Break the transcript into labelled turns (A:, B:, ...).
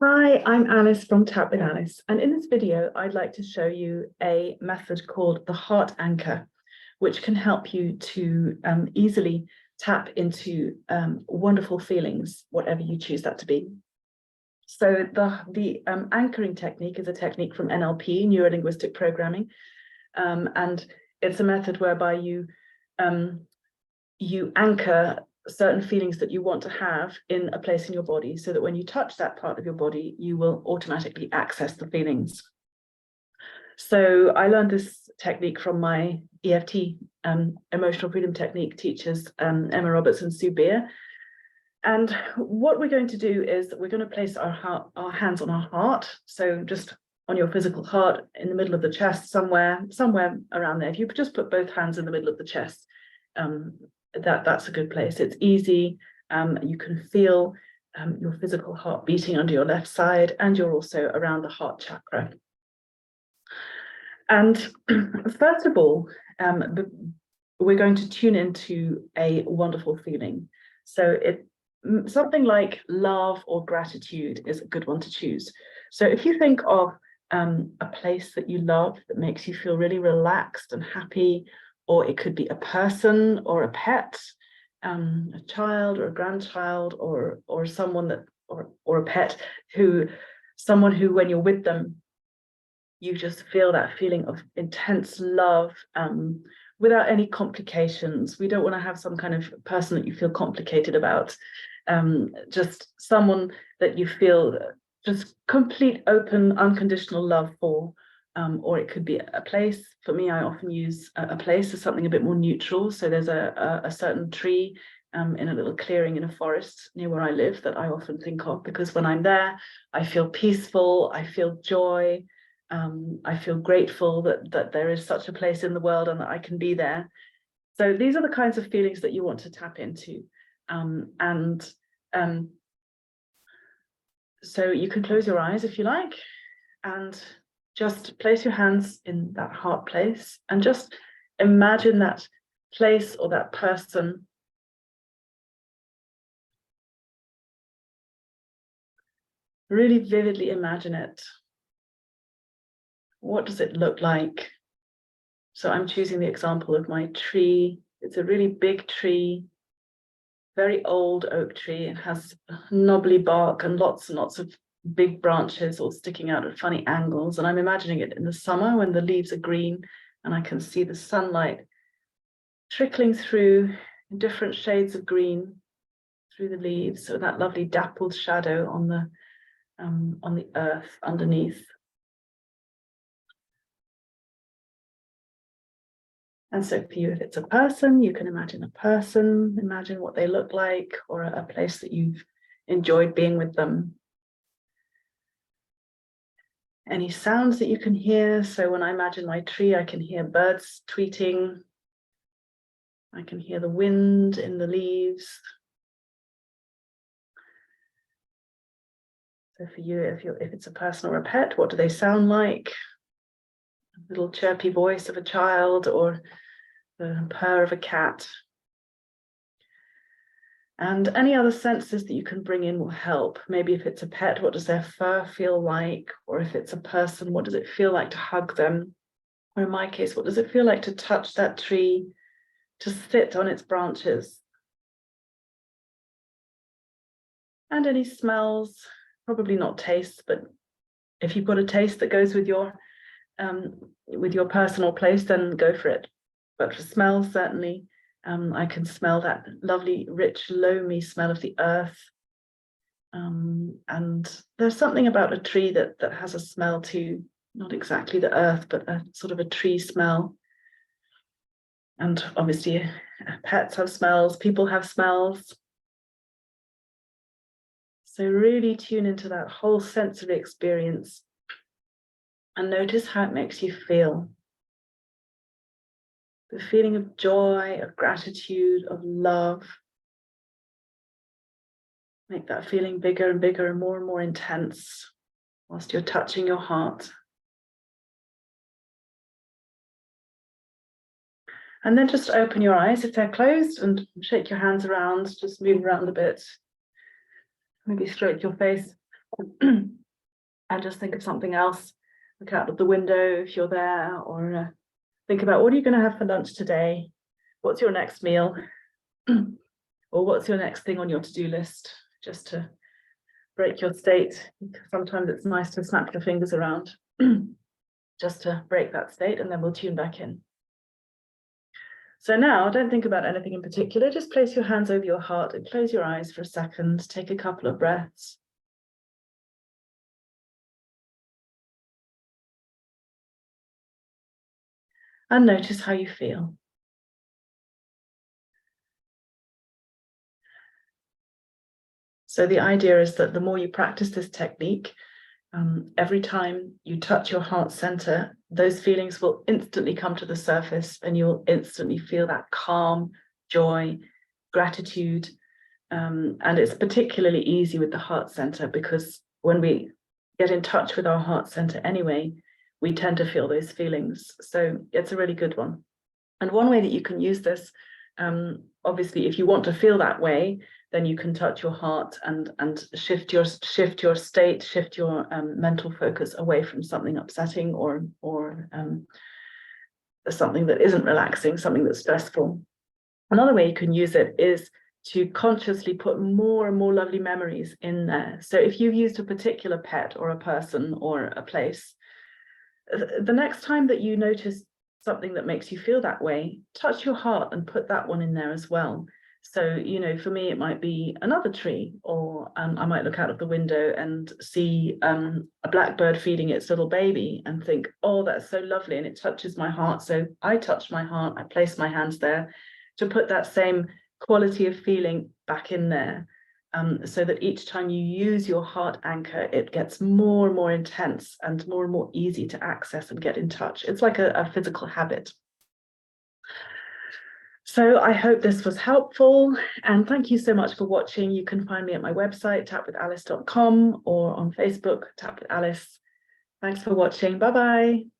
A: Hi, I'm Alice from Tap with Alice, and in this video, I'd like to show you a method called the heart anchor, which can help you to easily tap into wonderful feelings, whatever you choose that to be. So the anchoring technique is a technique from NLP, neuro-linguistic programming, and it's a method whereby you anchor certain feelings that you want to have in a place in your body, so that when you touch that part of your body, you will automatically access the feelings. So I learned this technique from my EFT, emotional freedom technique teachers, Emma Roberts and Sue Beer. And what we're going to do is we're going to place our hands on our heart. So just on your physical heart, in the middle of the chest, somewhere around there. If you just put both hands in the middle of the chest, that's a good place. It's easy. You can feel your physical heart beating under your left side, and you're also around the heart chakra. And first of all, we're going to tune into a wonderful feeling. So something like love or gratitude is a good one to choose. So if you think of a place that you love that makes you feel really relaxed and happy, or it could be a person or a pet, a child or a grandchild, or someone that, or a pet someone who, when you're with them, you just feel that feeling of intense love, without any complications. We don't want to have some kind of person that you feel complicated about. Just someone that you feel just complete, open, unconditional love for. Or it could be a place. For me, I often use a place as something a bit more neutral. So there's a certain tree in a little clearing in a forest near where I live that I often think of, because when I'm there, I feel peaceful, I feel joy, I feel grateful that there is such a place in the world and that I can be there. So these are the kinds of feelings that you want to tap into. So you can close your eyes if you like, and just place your hands in that heart place and just imagine that place or that person. Really vividly imagine it. What does it look like? So I'm choosing the example of my tree. It's a really big tree, very old oak tree. It has knobbly bark and lots of big branches all sticking out at funny angles. And I'm imagining it in the summer when the leaves are green and I can see the sunlight trickling through in different shades of green through the leaves. So that lovely dappled shadow on the earth underneath. And so for you, if it's a person, you can imagine a person, imagine what they look like, or a place that you've enjoyed being with them. Any sounds that you can hear. So when I imagine my tree, I can hear birds tweeting. I can hear the wind in the leaves. So for you, if it's a person or a pet, what do they sound like? A little chirpy voice of a child, or the purr of a cat. And any other senses that you can bring in will help. Maybe if it's a pet, what does their fur feel like? Or if it's a person, what does it feel like to hug them? Or in my case, what does it feel like to touch that tree, to sit on its branches? And any smells, probably not tastes, but if you've got a taste that goes with your personal place, then go for it. But for smells, certainly, I can smell that lovely, rich, loamy smell of the earth. And there's something about a tree that has a smell too, not exactly the earth, but a sort of a tree smell. And obviously, pets have smells, people have smells. So really tune into that whole sensory experience and notice how it makes you feel. The feeling of joy, of gratitude, of love. Make that feeling bigger and bigger and more intense whilst you're touching your heart. And then just open your eyes if they're closed and shake your hands around, just move around a bit. Maybe stroke your face And just think of something else. Look out of the window if you're there, or think about, what are you going to have for lunch today? What's your next meal? Or what's your next thing on your to-do list? Just to break your state. Sometimes it's nice to snap your fingers around just to break that state, and then we'll tune back in. So now, don't think about anything in particular. Just place your hands over your heart and close your eyes for a second. Take a couple of breaths. And notice how you feel. So the idea is that the more you practice this technique, every time you touch your heart center, those feelings will instantly come to the surface, and you'll instantly feel that calm, joy, gratitude. And it's particularly easy with the heart center, because when we get in touch with our heart center anyway, we tend to feel those feelings. So it's a really good one. And one way that you can use this, obviously, if you want to feel that way, then you can touch your heart and shift your state, shift your mental focus away from something upsetting or something that isn't relaxing, something that's stressful. Another way you can use it is to consciously put more and more lovely memories in there. So if you've used a particular pet or a person or a place, the next time that you notice something that makes you feel that way, touch your heart and put that one in there as well. So, for me, it might be another tree, or I might look out of the window and see a blackbird feeding its little baby and think, oh, that's so lovely, and it touches my heart. So I touch my heart, I place my hands there to put that same quality of feeling back in there, so that each time you use your heart anchor, it gets more and more intense and more easy to access and get in touch. It's like a physical habit. So I hope this was helpful, and thank you so much for watching. You can find me at my website, tapwithalice.com, or on Facebook, Tap with Alice. Thanks for watching. Bye-bye.